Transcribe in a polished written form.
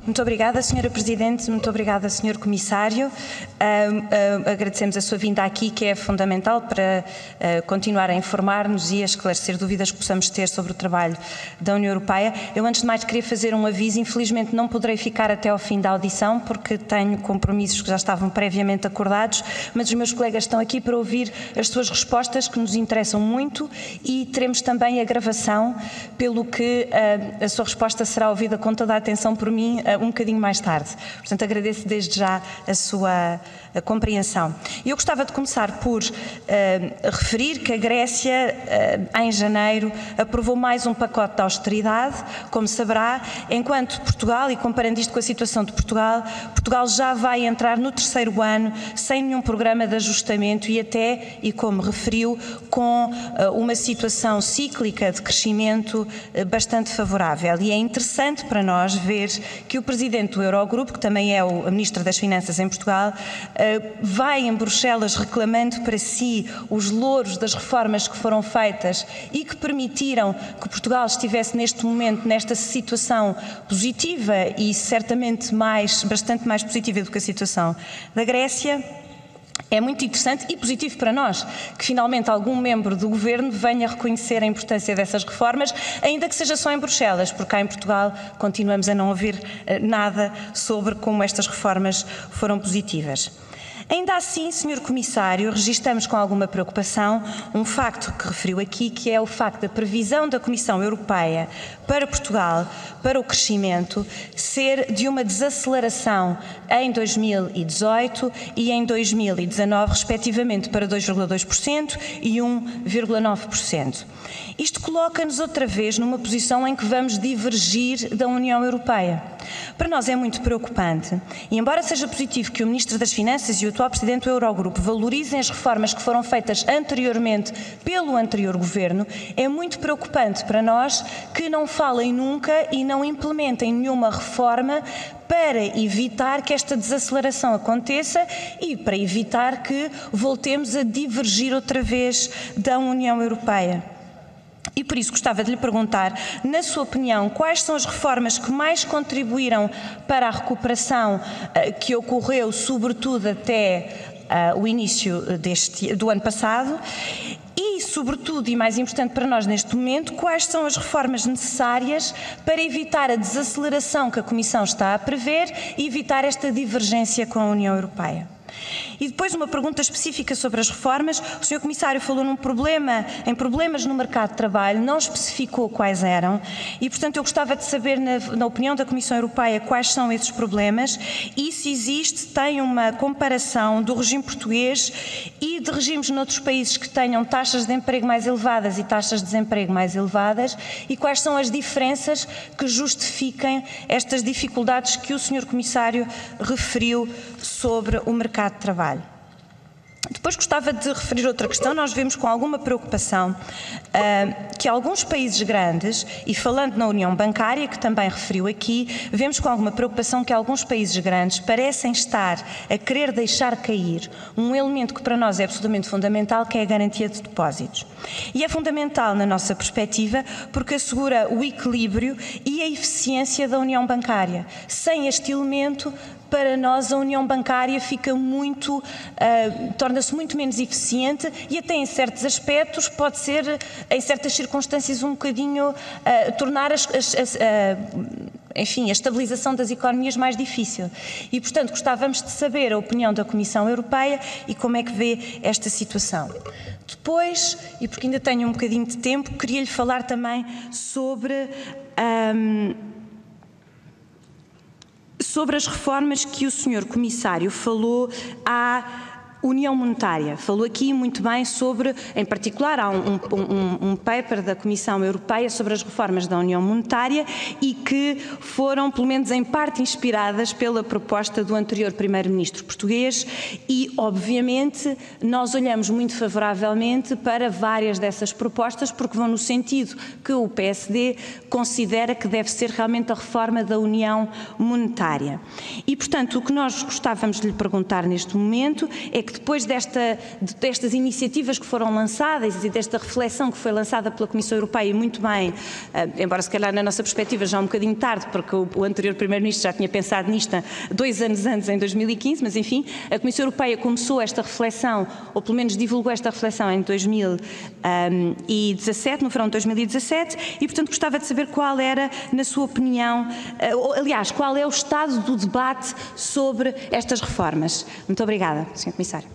Muito obrigada, Sra. Presidente, muito obrigada, Sr. Comissário. Agradecemos a sua vinda aqui, que é fundamental para continuar a informar-nos e a esclarecer dúvidas que possamos ter sobre o trabalho da União Europeia. Eu, antes de mais, queria fazer um aviso. Infelizmente, não poderei ficar até ao fim da audição, porque tenho compromissos que já estavam previamente acordados, mas os meus colegas estão aqui para ouvir as suas respostas, que nos interessam muito, e teremos também a gravação, pelo que a sua resposta será ouvida com toda a atenção por mim um bocadinho mais tarde. Portanto, agradeço desde já a sua compreensão. Eu gostava de começar por referir que a Grécia, em janeiro, aprovou mais um pacote de austeridade, como saberá, enquanto Portugal, e comparando isto com a situação de Portugal, Portugal já vai entrar no terceiro ano sem nenhum programa de ajustamento e até, e como referiu, com uma situação cíclica de crescimento bastante favorável. E é interessante para nós ver que o Presidente do Eurogrupo, que também é o Ministro das Finanças em Portugal, vai em Bruxelas reclamando para si os louros das reformas que foram feitas e que permitiram que Portugal estivesse neste momento nesta situação positiva e certamente bastante mais positiva do que a situação da Grécia. É muito interessante e positivo para nós que finalmente algum membro do Governo venha reconhecer a importância dessas reformas, ainda que seja só em Bruxelas, porque cá em Portugal continuamos a não ouvir nada sobre como estas reformas foram positivas. Ainda assim, Sr. Comissário, registramos com alguma preocupação um facto que referiu aqui, que é o facto da previsão da Comissão Europeia para Portugal, para o crescimento, ser de uma desaceleração em 2018 e em 2019, respectivamente para 2,2% e 1,9%. Isto coloca-nos outra vez numa posição em que vamos divergir da União Europeia. Para nós é muito preocupante e, embora seja positivo que o Ministro das Finanças e o atual Presidente do Eurogrupo valorizem as reformas que foram feitas anteriormente pelo anterior Governo, é muito preocupante para nós que não falem nunca e não implementem nenhuma reforma para evitar que esta desaceleração aconteça e para evitar que voltemos a divergir outra vez da União Europeia. E por isso gostava de lhe perguntar, na sua opinião, quais são as reformas que mais contribuíram para a recuperação que ocorreu, sobretudo até o início do ano passado, e, sobretudo, e mais importante para nós neste momento, quais são as reformas necessárias para evitar a desaceleração que a Comissão está a prever e evitar esta divergência com a União Europeia. E depois uma pergunta específica sobre as reformas. O Sr. Comissário falou em problemas no mercado de trabalho, não especificou quais eram e, portanto, eu gostava de saber, na opinião da Comissão Europeia, quais são esses problemas e se tem uma comparação do regime português e de regimes noutros países que tenham taxas de emprego mais elevadas e taxas de desemprego mais elevadas e quais são as diferenças que justifiquem estas dificuldades que o Sr. Comissário referiu sobre o mercado de trabalho. Depois gostava de referir outra questão. Nós vemos com alguma preocupação que alguns países grandes, e falando na União Bancária, que também referiu aqui, vemos com alguma preocupação que alguns países grandes parecem estar a querer deixar cair um elemento que para nós é absolutamente fundamental, que é a garantia de depósitos. E é fundamental na nossa perspectiva porque assegura o equilíbrio e a eficiência da União Bancária. Sem este elemento, para nós a União Bancária torna-se muito menos eficiente e até em certos aspectos pode ser, em certas circunstâncias, um bocadinho tornar a estabilização das economias mais difícil. E, portanto, gostávamos de saber a opinião da Comissão Europeia e como é que vê esta situação. Depois, e porque ainda tenho um bocadinho de tempo, queria-lhe falar também sobre as reformas que o Sr. Comissário falou à União Monetária. Falou aqui muito bem sobre, em particular, há um paper da Comissão Europeia sobre as reformas da União Monetária e que foram, pelo menos em parte, inspiradas pela proposta do anterior Primeiro-Ministro português e, obviamente, nós olhamos muito favoravelmente para várias dessas propostas porque vão no sentido que o PSD considera que deve ser realmente a reforma da União Monetária. E, portanto, o que nós gostávamos de lhe perguntar neste momento é que que depois destas iniciativas que foram lançadas e desta reflexão que foi lançada pela Comissão Europeia, e muito bem, embora se calhar na nossa perspectiva já um bocadinho tarde, porque o anterior Primeiro-Ministro já tinha pensado nisto 2 anos antes, em 2015, mas enfim, a Comissão Europeia começou esta reflexão, ou pelo menos divulgou esta reflexão em 2017, no verão de 2017, e portanto gostava de saber qual era, na sua opinião, aliás, qual é o estado do debate sobre estas reformas. Muito obrigada, Sr. Comissário.